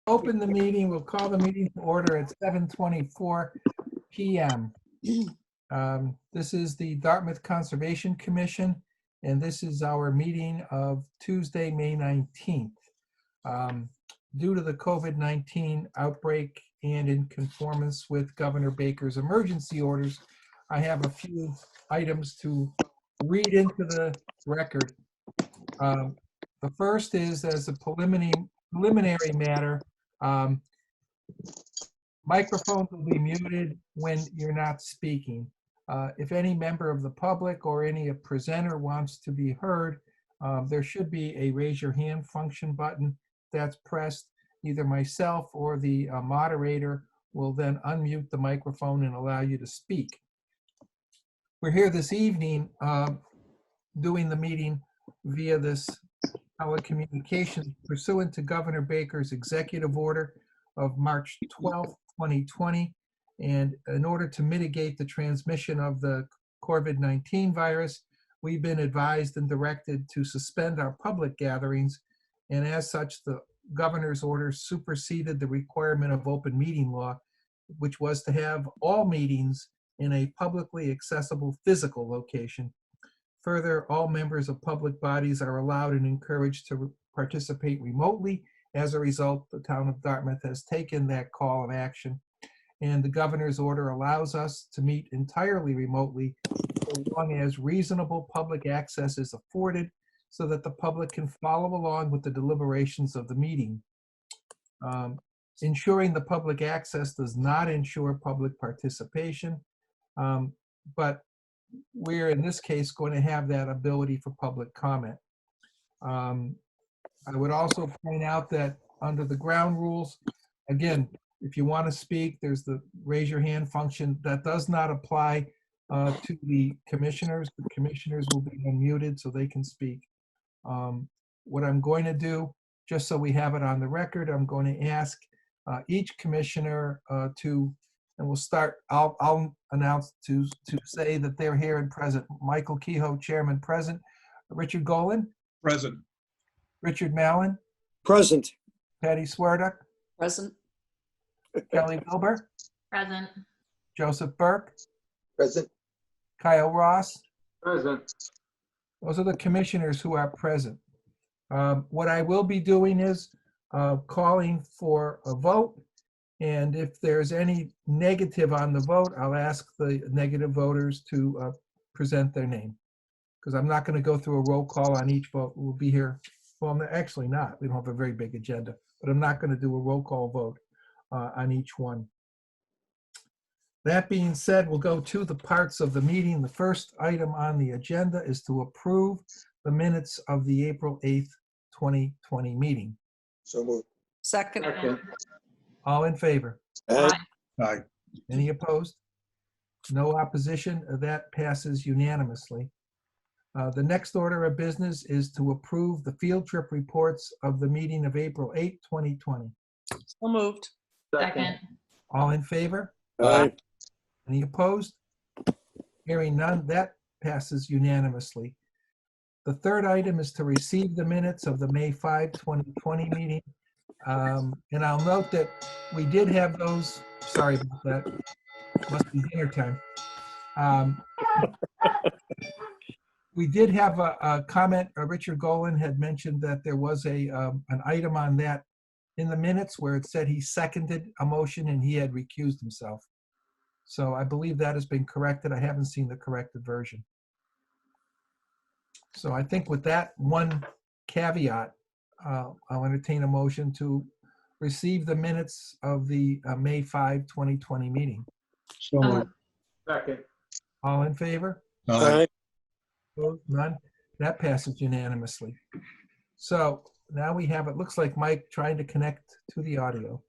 open the meeting. We'll call the meeting to order at 7:24 PM. This is the Dartmouth Conservation Commission, and this is our meeting of Tuesday, May 19th. Due to the COVID-19 outbreak and in conformance with Governor Baker's emergency orders, I have a few items to read into the record. The first is, as a preliminary matter, microphones will be muted when you're not speaking. If any member of the public or any presenter wants to be heard, there should be a raise your hand function button that's pressed. Either myself or the moderator will then unmute the microphone and allow you to speak. We're here this evening doing the meeting via this telecommunications pursuant to Governor Baker's executive order of March 12th, 2020. And in order to mitigate the transmission of the COVID-19 virus, we've been advised and directed to suspend our public gatherings. And as such, the governor's order superseded the requirement of open meeting law, which was to have all meetings in a publicly accessible physical location. Further, all members of public bodies are allowed and encouraged to participate remotely. As a result, the town of Dartmouth has taken that call of action, and the governor's order allows us to meet entirely remotely so long as reasonable public access is afforded so that the public can follow along with the deliberations of the meeting. Ensuring the public access does not ensure public participation, but we're in this case going to have that ability for public comment. I would also point out that under the ground rules, again, if you want to speak, there's the raise your hand function. That does not apply to the commissioners. The commissioners will be unmuted so they can speak. What I'm going to do, just so we have it on the record, I'm going to ask each commissioner to, and we'll start, I'll announce to say that they're here and present. Michael Kehoe, Chairman, present. Richard Golan? Present. Richard Mallon? Present. Patty Swarduck? Present. Kelly Wilbur? Present. Joseph Burke? Present. Kyle Ross? Present. Those are the commissioners who are present. What I will be doing is calling for a vote. And if there's any negative on the vote, I'll ask the negative voters to present their name. Because I'm not going to go through a roll call on each vote. We'll be here. Well, actually not. We don't have a very big agenda. But I'm not going to do a roll call vote on each one. That being said, we'll go to the parts of the meeting. The first item on the agenda is to approve the minutes of the April 8th, 2020 meeting. So moved. Second. All in favor? Aye. Aye. Any opposed? No opposition. That passes unanimously. The next order of business is to approve the field trip reports of the meeting of April 8th, 2020. So moved. Second. All in favor? Aye. Any opposed? Hearing none, that passes unanimously. The third item is to receive the minutes of the May 5, 2020 meeting. And I'll note that we did have those, sorry about that, must be dinner time. We did have a comment, Richard Golan had mentioned that there was an item on that in the minutes where it said he seconded a motion and he had recused himself. So I believe that has been corrected. I haven't seen the corrected version. So I think with that one caveat, I'll entertain a motion to receive the minutes of the May 5, 2020 meeting. So moved. Second. All in favor? Aye. Opposed? None? That passes unanimously. So now we have, it looks like Mike trying to connect to the audio.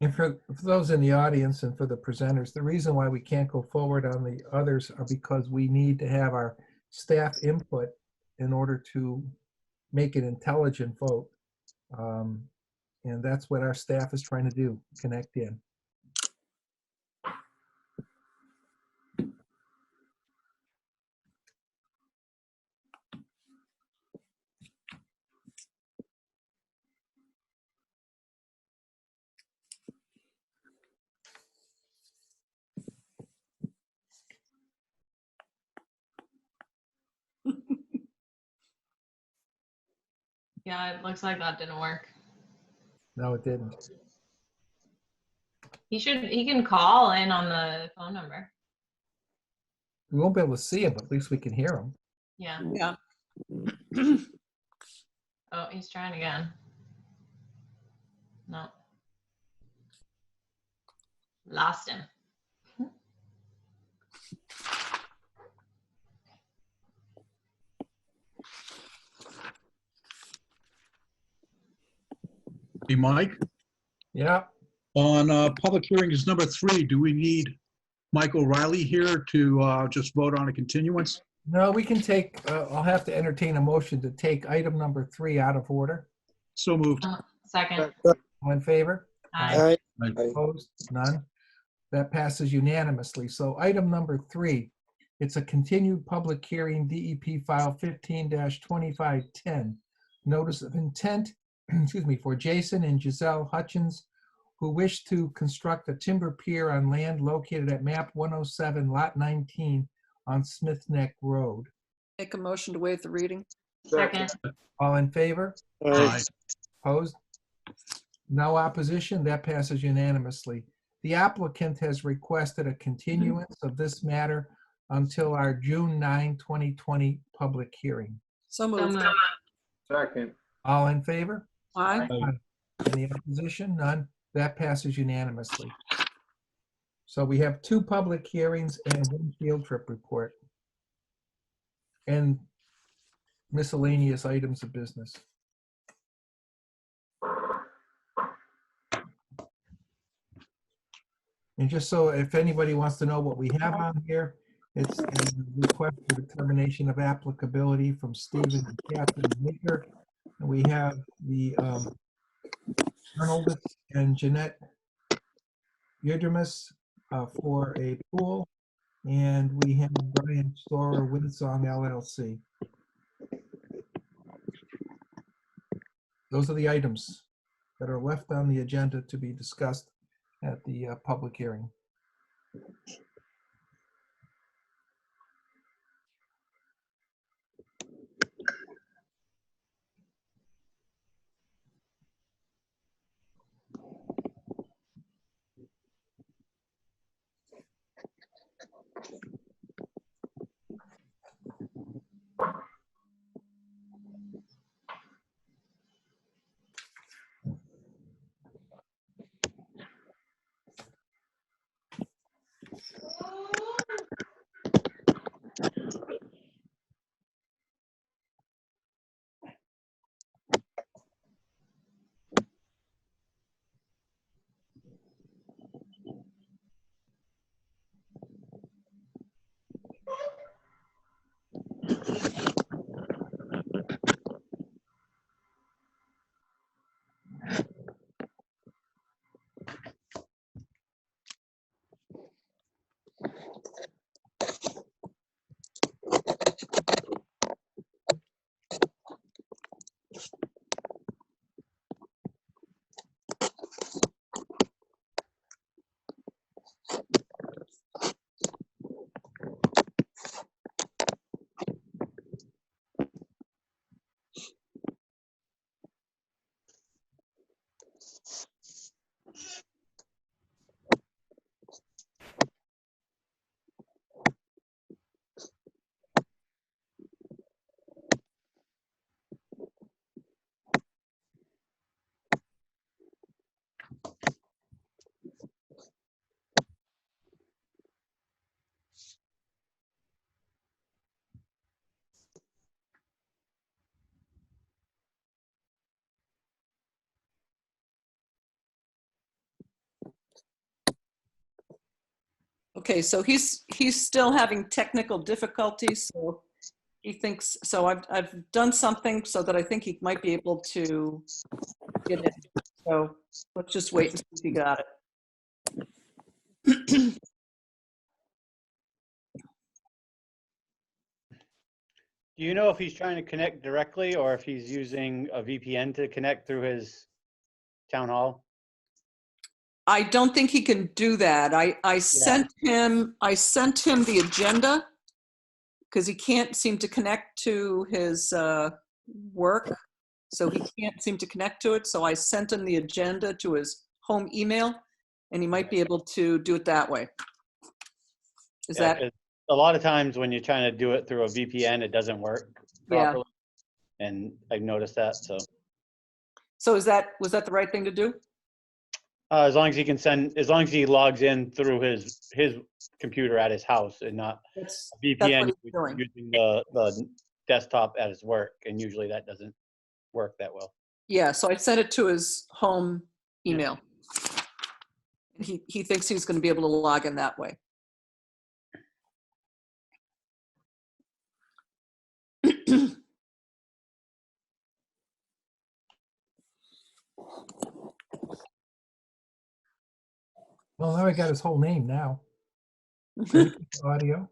And for those in the audience and for the presenters, the reason why we can't go forward on the others are because we need to have our staff input in order to make an intelligent vote. And that's what our staff is trying to do, connect in. Yeah, it looks like that didn't work. No, it didn't. He can call in on the phone number. We won't be able to see him, but at least we can hear him. Yeah. Yeah. Oh, he's trying again. No. Lost him. Hey, Mike, Yeah, on public hearings number 3, do we need Mike O'Reilly here to just vote on a continuance? no, we can take, I'll have to entertain a motion to take item number 3 out of order. So moved. Second. All in favor? Aye. Aye. Opposed? None. That passes unanimously. So item number 3, it's a continued public hearing, DEP file 15-2510. Notice of intent, excuse me, for Jason and Giselle Hutchins, who wish to construct a timber pier on land located at map 107, lot 19 on Smith Neck Road. Make a motion to waive the reading. Second. All in favor? Aye. Opposed? No opposition. That passes unanimously. The applicant has requested a continuance of this matter until our June 9, 2020 public hearing. So So moved. moved. Second. All in favor? Aye. Any opposition? None. That passes unanimously. So we have 2 public hearings and 1 field trip report. And miscellaneous items of business. And just so if anybody wants to know what we have on here, it's a request for determination of applicability from Stephen and Catherine Maker. And we have the Arnold and Jeanette Yildirim for a pool. And we have Brian Storer Windsong LLC. Those are the items that are left on the agenda to be discussed at the public hearing. Okay, so he's still having technical difficulties, so he thinks, so I've done something so that I think he might be able to get in. So let's just wait and see if he got it. Do you know if he's trying to connect directly or if he's using a VPN to connect through his town hall? I don't think he can do that. I sent him the agenda because he can't seem to connect to his work. So he can't seem to connect to it. So I sent him the agenda to his home email and he might be able to do it that way. Is Yeah, that, 'cause a lot of times when you're trying to do it through a VPN, it doesn't work Yeah. properly. And I've noticed that, so. so was that the right thing to do? As long as he can send, as long as he logs in through his computer at his house and not That's a VPN what he's doing. using the desktop at his work, and usually that doesn't work that well. Yeah, so I sent it to his home email. He thinks he's going to be able to log in that way. Well, now I got his whole name now. Audio.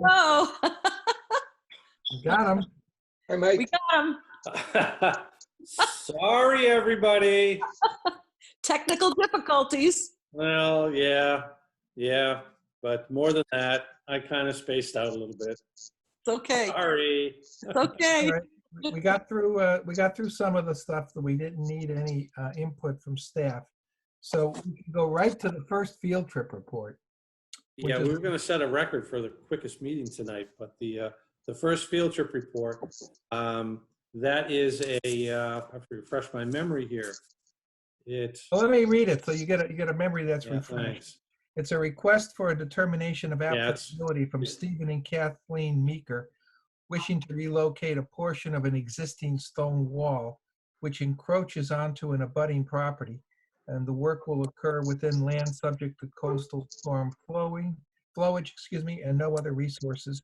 Oh, You got him. Hi, we Mike. got him. Sorry, everybody. Technical difficulties. Well, yeah, but more than that, I kind of spaced out a little bit. It's okay. Sorry. It's okay. All right. We got through some of the stuff that we didn't need any input from staff. So we can go right to the first field trip report. Yeah, Which we is- were going to set a record for the quickest meeting tonight, but the first field trip report, that is a, I have to refresh my memory here. It's, Well, let me read it so you get a memory that's yeah, refreshed. thanks. It's a request for a determination of Yeah, it's- applicability from Stephen and Kathleen Meeker, wishing to relocate a portion of an existing stone wall which encroaches onto an abutting property, and the work will occur within land subject to coastal storm flowage, and no other resources.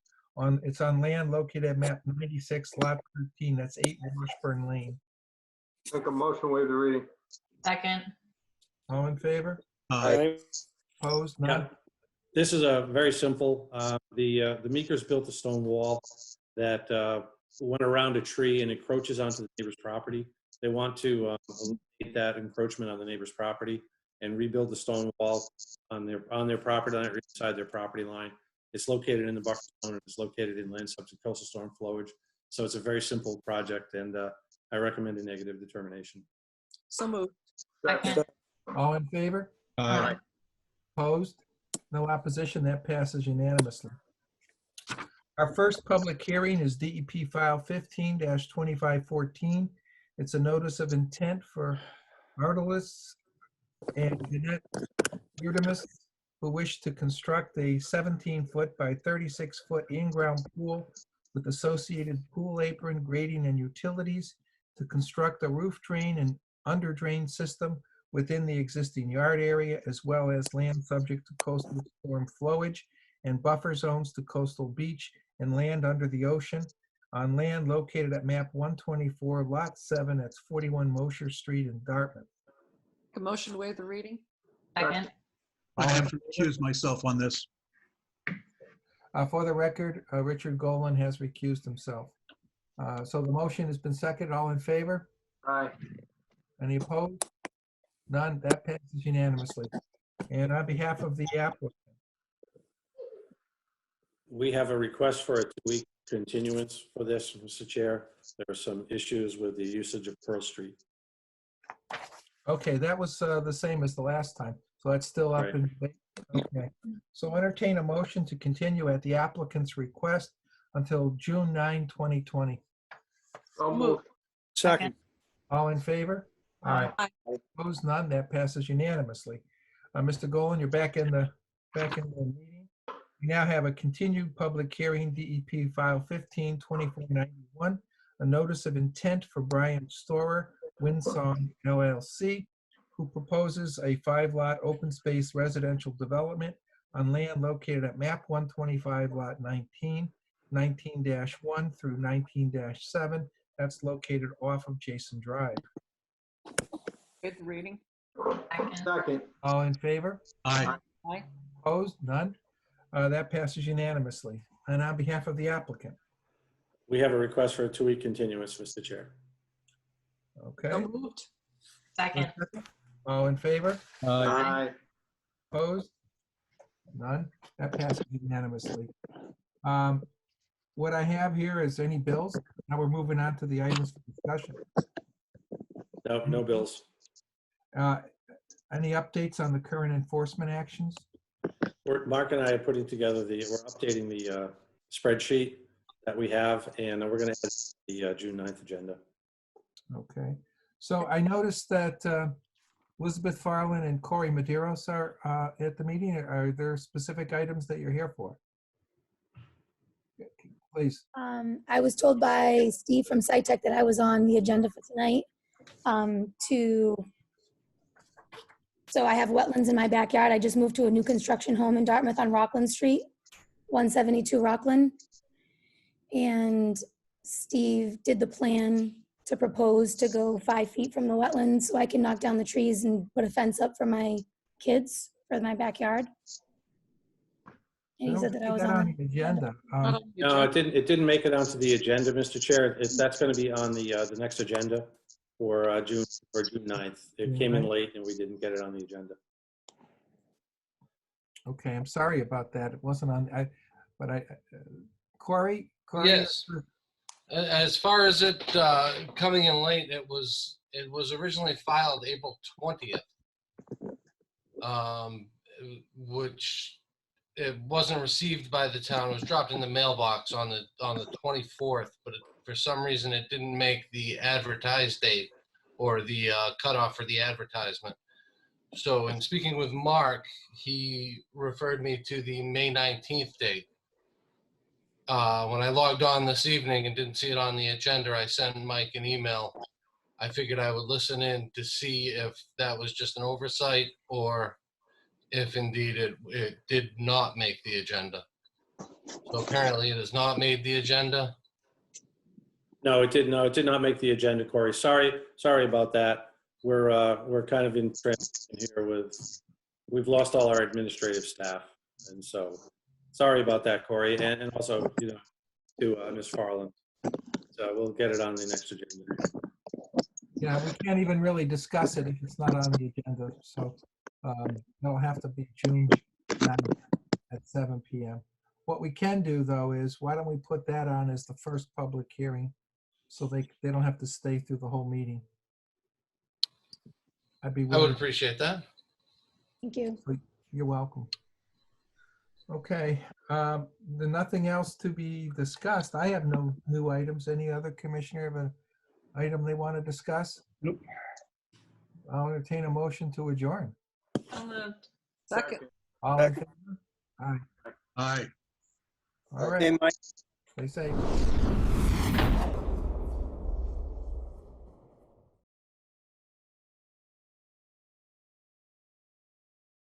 It's on land located at map 96, lot 13, that's 8 Washburn Lane. Make a motion, waive the reading. Second. All in favor? Aye. Opposed? Yeah, None? this is a very simple, the Meekers built a stone wall that went around a tree and encroaches onto the neighbor's property. They want to eliminate that encroachment on the neighbor's property and rebuild the stone wall on their property line, inside their property line. It's located in the buffer zone and it's located in land subject to coastal storm flowage. So it's a very simple project, and I recommend a negative determination. So moved. Second. All in favor? Aye. Opposed? No opposition, that passes unanimously. Our first public hearing is DEP File 15-2514. It's a notice of intent for Artelis and Jeanette Urdamus, who wish to construct a 17-foot by 36-foot in-ground pool with associated pool apron, grading, and utilities to construct a roof drain and under drain system within the existing yard area, as well as land subject to coastal storm flowage and buffer zones to coastal beach and land under the ocean on land located at map 124, lot 7, that's 41 Mosher Street in Dartmouth. A motion to waive the reading? Second. I have to recuse myself on this. For the record, Richard Golan has recused himself. So the motion has been seconded. All in favor? Aye. Any opposed? None. That passes unanimously. And on behalf of the applicant, We have a request for a 2-week continuance for this, Mr. Chair. There are some issues with the usage of Pearl Street. okay, that was the same as the last time. So that's still up Right. in debate. Okay. So entertain a motion to continue at the applicant's request until June 9, 2020. So moved. Second. All in favor? Aye. Opposed? None. That passes unanimously. Mr. Golan, you're back in the meeting. We now have a continued public hearing, DEP File 15-2491, a notice of intent for Brian Storer, Windsong LLC, who proposes a 5-lot open space residential development on land located at map 125, lot 19, 19-1 through 19-7. That's located off of Jason Drive. Good reading. Second. Second. All in favor? Aye. Aye. Opposed? None? That passes unanimously. And on behalf of the applicant, We have a request for a 2-week continuance, Mr. Chair. okay? So moved. Second. All in favor? Aye. Opposed? None? That passes unanimously. What I have here is any bills. Now we're moving on to the items for discussion. No, no bills. Any updates on the current enforcement actions? Mark and I are putting together we're updating the spreadsheet that we have, and we're going to add the June 9th agenda. Okay. So I noticed that Elizabeth Farland and Corey Maderos are at the meeting. Are there specific items that you're here for? Please. I was told by Steve from SciTech that I was on the agenda for tonight. So I have wetlands in my backyard. I just moved to a new construction home in Dartmouth on Rockland Street, 172 Rockland. And Steve did the plan to propose to go 5 feet from the wetlands so I can knock down the trees and put a fence up for my kids for my backyard. And he said that I was on the agenda. No, it didn't make it onto the agenda, Mr. Chair. That's going to be on the next agenda for June 9th. It came in late and we didn't get it on the agenda. Okay, I'm sorry about that. It wasn't on, Corey? Yes. As far as it coming in late, it was originally filed April 20th, which it wasn't received by the town. It was dropped in the mailbox on the 24th, but for some reason it didn't make the advertised date or the cutoff for the advertisement. So in speaking with Mark, he referred me to the May 19th date. When I logged on this evening and didn't see it on the agenda, I sent Mike an email. I figured I would listen in to see if that was just an oversight or if indeed it did not make the agenda. So apparently it has not made the agenda. No, it did not make the agenda, Corey. Sorry about that. We're kind of in transition here we've lost all our administrative staff. And so sorry about that, Corey. And also, to Ms. Farland. So we'll get it on the next agenda. Yeah, we can't even really discuss it if it's not on the agenda. So it'll have to be June 9th at 7 p.m. What we can do, though, is why don't we put that on as the first public hearing so they don't have to stay through the whole meeting. I'd be I would willing. appreciate that. Thank you. You're welcome. Okay, then nothing else to be discussed. I have no new items. Any other commissioner have an item they want to discuss? Nope. I'll entertain a motion to adjourn. So moved. Second. All in favor? Aye. Aye. All right, Hey, Mike. stay safe.